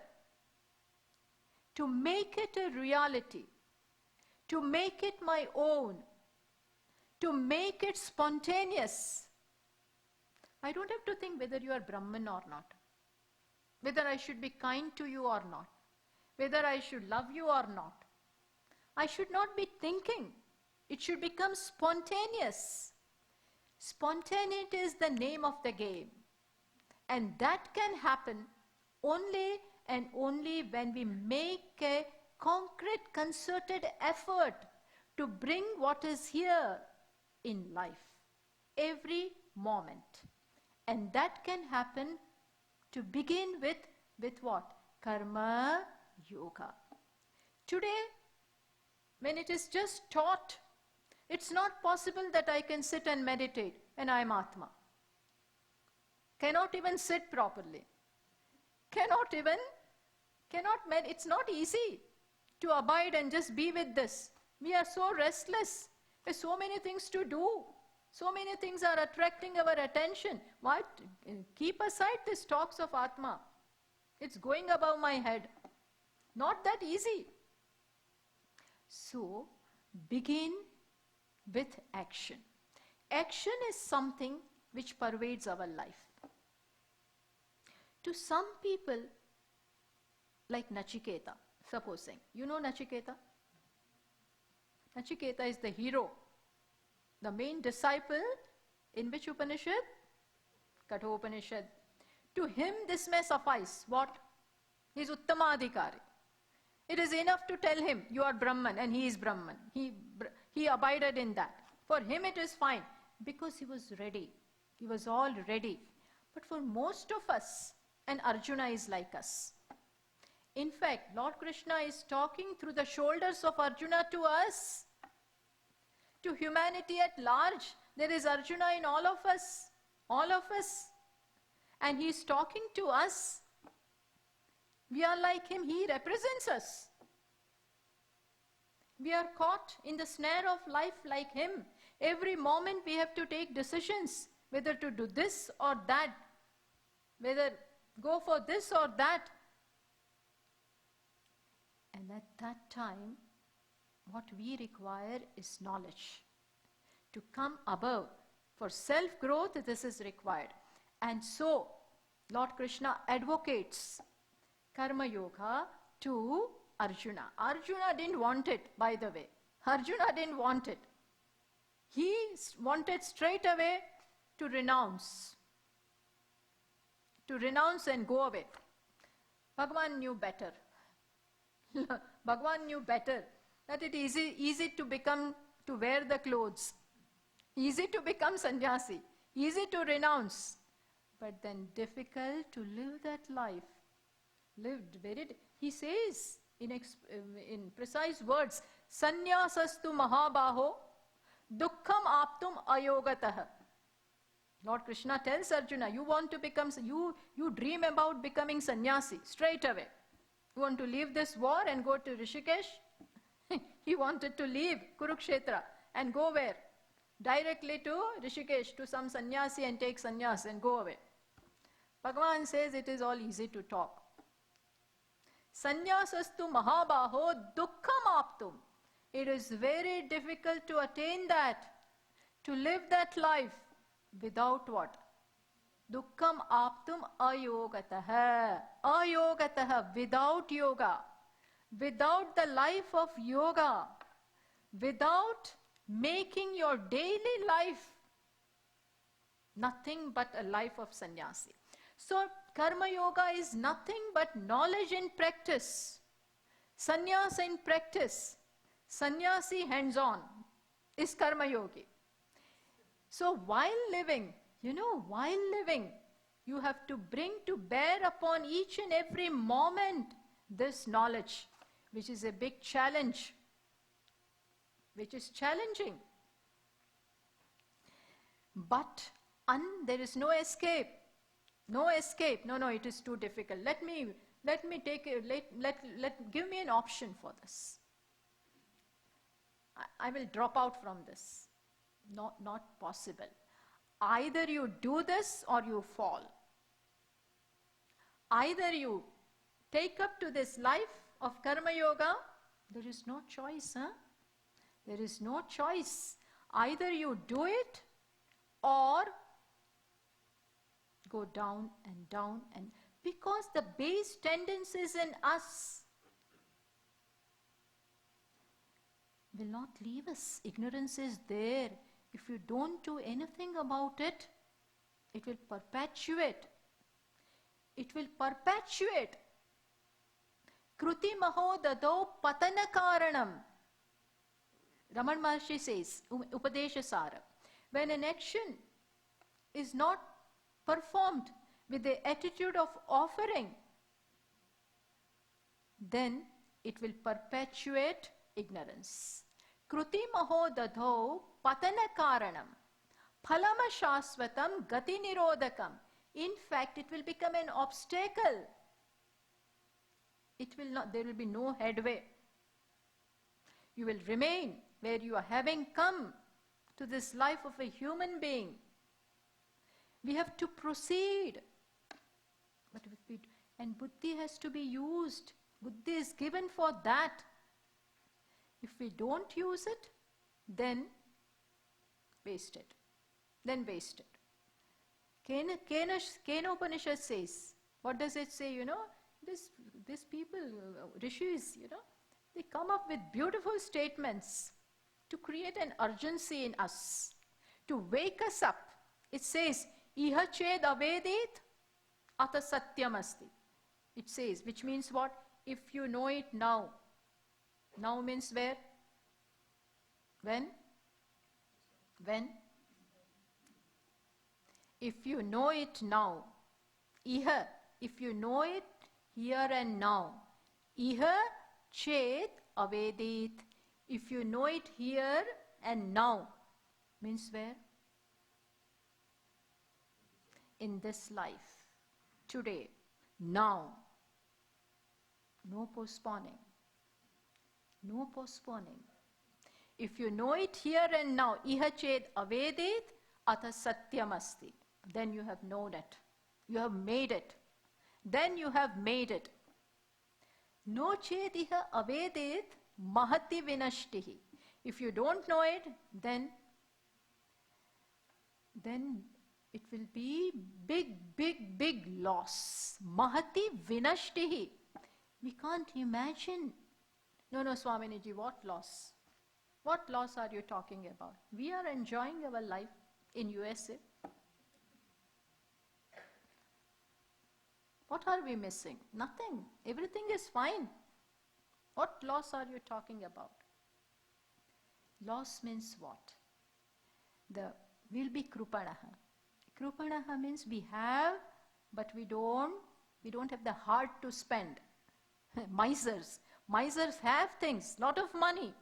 to make it a reality, to make it my own, to make it spontaneous. I don't have to think whether you are Brahman or not, whether I should be kind to you or not, whether I should love you or not. I should not be thinking. It should become spontaneous. Spontaneity is the name of the game. And that can happen only and only when we make a concrete, concerted effort to bring what is here in life, every moment. And that can happen to begin with what? Karma Yoga. Today, when it is just taught, it's not possible that I can sit and meditate and I am Atma. Cannot even sit properly. It's not easy to abide and just be with this. We are so restless. There's so many things to do. So many things are attracting our attention. Why? Keep aside these talks of Atma. It's going above my head. Not that easy. So, begin with action. Action is something which pervades our life. To some people, like Nachiketa, supposing. You know Nachiketa? Nachiketa is the hero, the main disciple in which Upanishad? Kathopanishad. To him this may suffice. What? He is Uttamadhikari. It is enough to tell him, you are Brahman, and he is Brahman. He abided in that. For him it is fine, because he was ready. He was all ready. But for most of us, and Arjuna is like us. In fact, Lord Krishna is talking through the shoulders of Arjuna to us. To humanity at large, there is Arjuna in all of us. All of us. And he is talking to us. We are like him. He represents us. We are caught in the snare of life like him. Every moment we have to take decisions, whether to do this or that, whether go for this or that. And at that time, what we require is knowledge. To come above, for self-growth, this is required. And so, Lord Krishna advocates Karma Yoga to Arjuna. Arjuna didn't want it, by the way. Arjuna didn't want it. He wanted straight away to renounce. To renounce and go away. Bhagavan knew better. Bhagavan knew better that it is easy to wear the clothes. Easy to become sannyasi. Easy to renounce. But then difficult to live that life. He says in precise words, Sannyasastu mahabaho dukkham aptum ayogatah. Lord Krishna tells Arjuna, you want to become, you dream about becoming sannyasi straight away. You want to leave this war and go to Rishikesh? He wanted to leave Kurukshetra and go where? Directly to Rishikesh, to some sannyasi, and take sannyas and go away. Bhagavan says it is all easy to talk. Sannyasastu mahabaho dukkham aptum. It is very difficult to attain that, to live that life without what? Dukkham aptum ayogatah. Ayogatah, without yoga. Without the life of yoga. Without making your daily life nothing but a life of sannyasi. So, Karma Yoga is nothing but knowledge in practice. Sannyasa in practice. Sannyasi hands-on is Karma Yogi. So, while living, you have to bring to bear upon each and every moment this knowledge, which is a big challenge, which is challenging. But there is no escape. No escape. No, it is too difficult. Give me an option for this. I will drop out from this. Not possible. Either you do this or you fall. Either you take up to this life of Karma Yoga, there is no choice, There is no choice. Either you do it or go down and down, and because the base tendencies in us will not leave us. Ignorance is there. if you don't do anything about it, it will perpetuate. It will perpetuate. Kruti maho dado patana karanam. Raman Maharshi says, Upadesha Sara, when an action is not performed with the attitude of offering, then it will perpetuate ignorance. Kruti maho dadho patana karanam phalama shasvatam gati nirodakam. In fact, it will become an obstacle. It will not, there will be no headway. You will remain where you are, having come to this life of a human being. We have to proceed. But and buddhi has to be used. Buddhi is given for that. If we don't use it, then waste it. Then waste it. Kena Upanishad says, what does it say, These people, rishis, they come up with beautiful statements to create an urgency in us, to wake us up. It says, Iha ched avedit ata satyam asti. It says, which means what? If you know it now. Now means where? When? When? If you know it now. Iha, if you know it here and now. Iha ched avedit. If you know it here and now, means where? In this life, today, now. No postponing. No postponing. If you know it here and now, iha ched avedit ata satyam asti. Then you have known it. You have made it. Then you have made it. No ched iha avedit mahati vinashtihi. If you don't know it, then it will be big loss. Mahati vinashtihi. We can't imagine. No, Swaminiji, what loss? What loss are you talking about? We are enjoying our life in USA. What are we missing? Nothing. Everything is fine. What loss are you talking about? Loss means what? We'll be krupanaha. Krupanaha means we have, but we don't have the heart to spend. Misers. Misers have things, lot of money.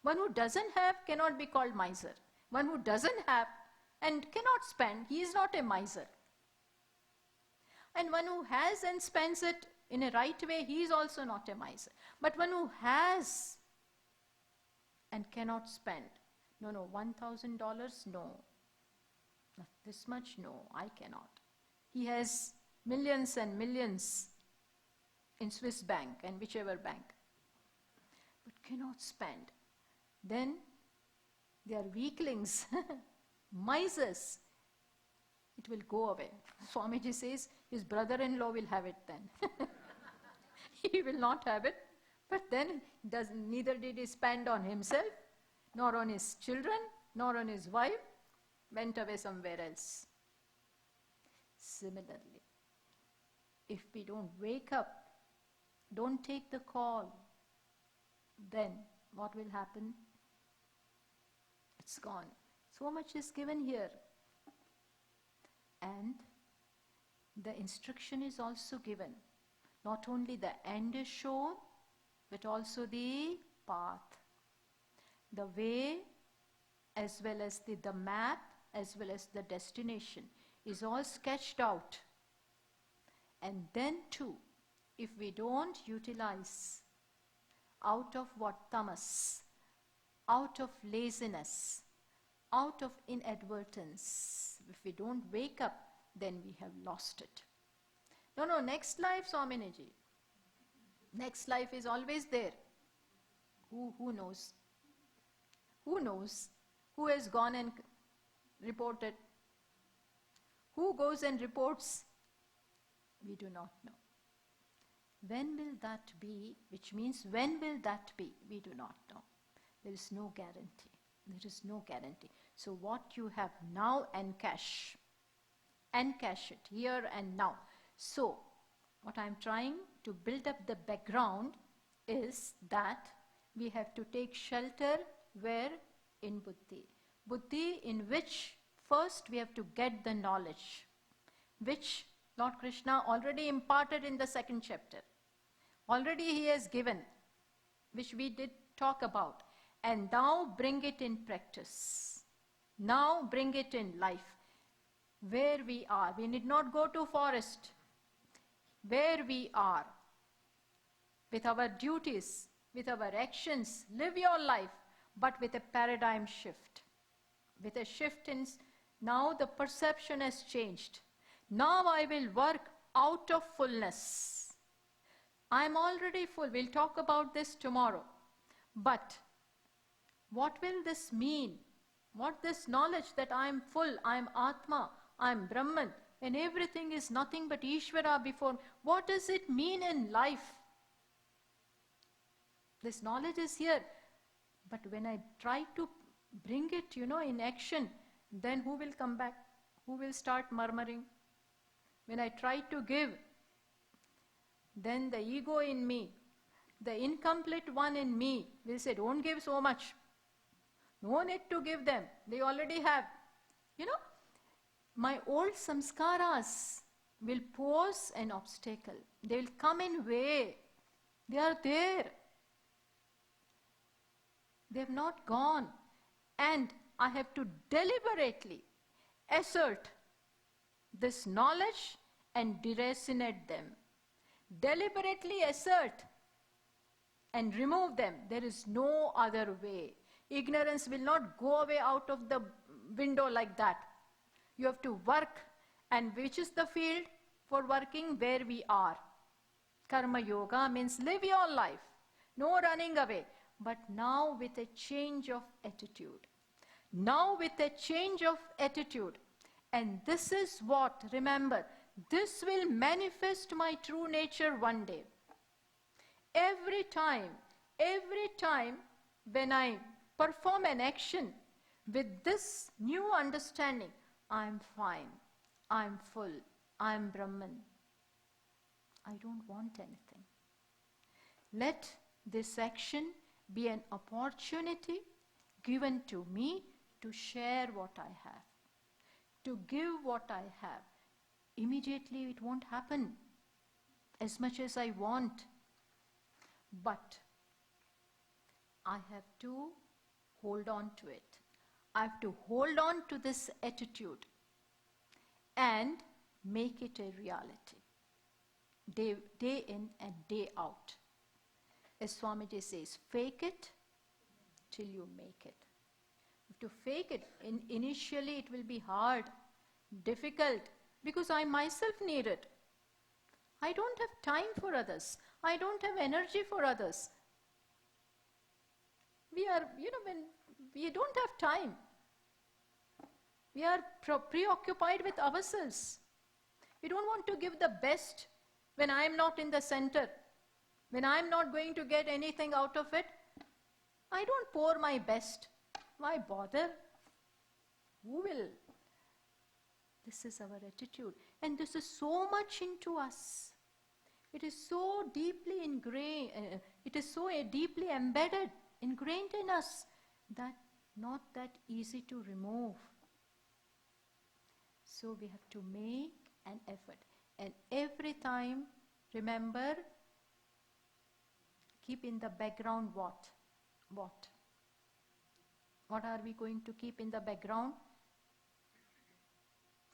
One who doesn't have cannot be called miser. One who doesn't have and cannot spend, he is not a miser. And one who has and spends it in a right way, he is also not a miser. But one who has and cannot spend, no, $1,000, no. Not this much, no, I cannot. He has millions and millions in Swiss bank and whichever bank, but cannot spend. Then they are weaklings, misers. It will go away. Swamiji says his brother-in-law will have it then. He will not have it, but then neither did he spend on himself, nor on his children, nor on his wife, went away somewhere else. Similarly, if we don't wake up, don't take the call, then what will happen? It's gone. So much is given here. And the instruction is also given. Not only the end is shown, but also the path. The way, as well as the map, as well as the destination is all sketched out. And then too, if we don't utilize out of what? Tamas, out of laziness, out of inadvertence, if we don't wake up, then we have lost it. No, next life, Swaminiji. Next life is always there. Who knows? Who knows? Who has gone and reported? Who goes and reports? We do not know. When will that be? Which means when will that be? We do not know. There is no guarantee. There is no guarantee. So what you have now, encash. Encash it here and now. So what I'm trying to build up the background is that we have to take shelter where? In buddhi. Buddhi, in which first we have to get the knowledge, which Lord Krishna already imparted in the second chapter. Already he has given, which we did talk about. And now bring it in practice. Now bring it in life. Where we are. We need not go to forest. Where we are. With our duties, with our actions, live your life, but with a paradigm shift. With a shift in, now the perception has changed. Now I will work out of fullness. I am already full. We'll talk about this tomorrow. But what will this mean? What this knowledge that I am full, I am Atma, I am Brahman, and everything is nothing but Ishvara before. What does it mean in life? This knowledge is here. But when I try to bring it, in action, then who will come back? Who will start murmuring? When I try to give, then the ego in me, the incomplete one in me will say, don't give so much. No need to give them. They already have. My old samskaras will pose an obstacle. They will come in way. They are there. They have not gone. And I have to deliberately assert this knowledge and deracinate them. Deliberately assert and remove them. There is no other way. Ignorance will not go away out of the window like that. You have to work. And which is the field for working? Where we are. Karma yoga means live your life. No running away. But now with a change of attitude. Now with a change of attitude. And this is what, remember, this will manifest my true nature one day. Every time when I perform an action with this new understanding, I'm fine, I'm full, I'm Brahman. I don't want anything. Let this action be an opportunity given to me to share what I have, to give what I have. Immediately it won't happen as much as I want. But I have to hold on to it. I have to hold on to this attitude and make it a reality. Day in and day out. As Swamiji says, fake it till you make it. To fake it, initially it will be hard, difficult, because I myself need it. I don't have time for others. I don't have energy for others. We are, when we don't have time. We are preoccupied with ourselves. We don't want to give the best when I am not in the center. When I am not going to get anything out of it, I don't pour my best. Why bother? Who will? This is our attitude. And this is so much into us. It is so deeply ingrained, it is so deeply embedded, ingrained in us, that not that easy to remove. So we have to make an effort. And every time, remember, keep in the background what? What? What are we going to keep in the background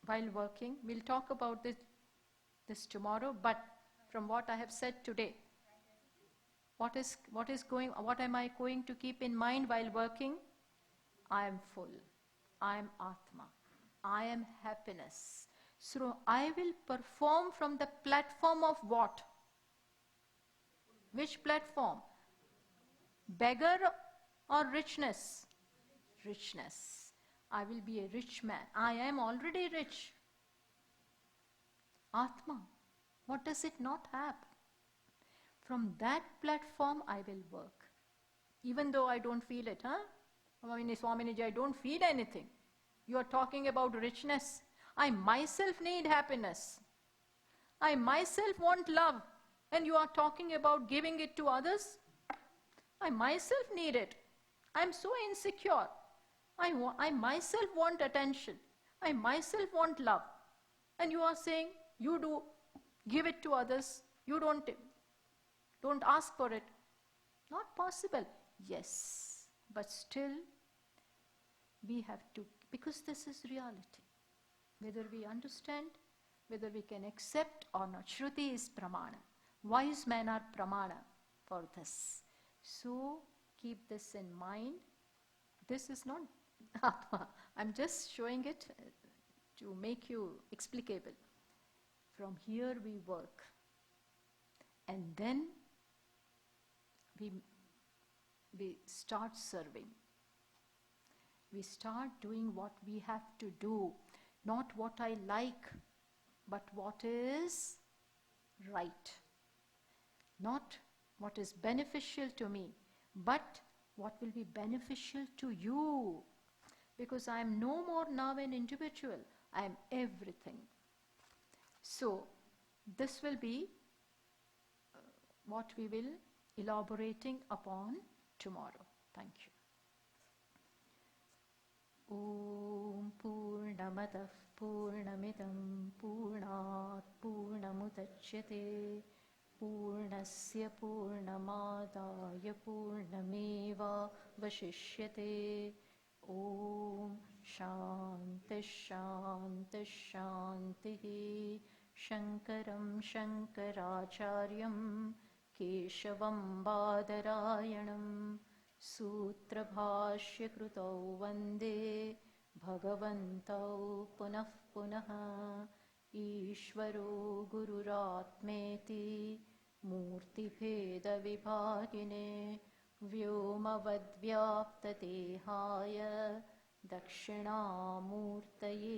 while working? We'll talk about this tomorrow, but from what I have said today, what am I going to keep in mind while working? I am full. I am Atma. I am happiness. So I will perform from the platform of what? Which platform? Beggar or richness? Richness. I will be a rich man. I am already rich. Atma. What does it not have? From that platform I will work. Even though I don't feel it, Swaminiji, I don't feel anything. You are talking about richness. I myself need happiness. I myself want love. And you are talking about giving it to others? I myself need it. I am so insecure. I myself want attention. I myself want love. And you are saying, you do give it to others. You don't ask for it. Not possible. Yes, but still we have to, because this is reality. Whether we understand, whether we can accept or not. Shruti is pramana. Wise men are pramana for this. So keep this in mind. This is not Atma. I'm just showing it to make you explicable. From here we work. And then we start serving. We start doing what we have to do. Not what I like, but what is right. Not what is beneficial to me, but what will be beneficial to you. Because I am no more now an individual. I am everything. So, this will be what we will elaborating upon tomorrow. Thank you. Om Purnamadah Purnamidam Purnat Purnamudachyate Purnasya Purnamadaya Purnameva Vashishyate. Om Shanti Shanti Shanti. Shankaram Shankaracharyam Keshavam Badarayanam Sutrabhashya Krutau Vande Bhagavantau Punah Punah Ishvaro Gururatmeti Murti Bheda Vibhagine Vyomavadvyaptatehaya Dakshinamurtaye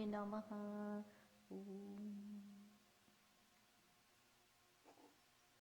Namaha. Om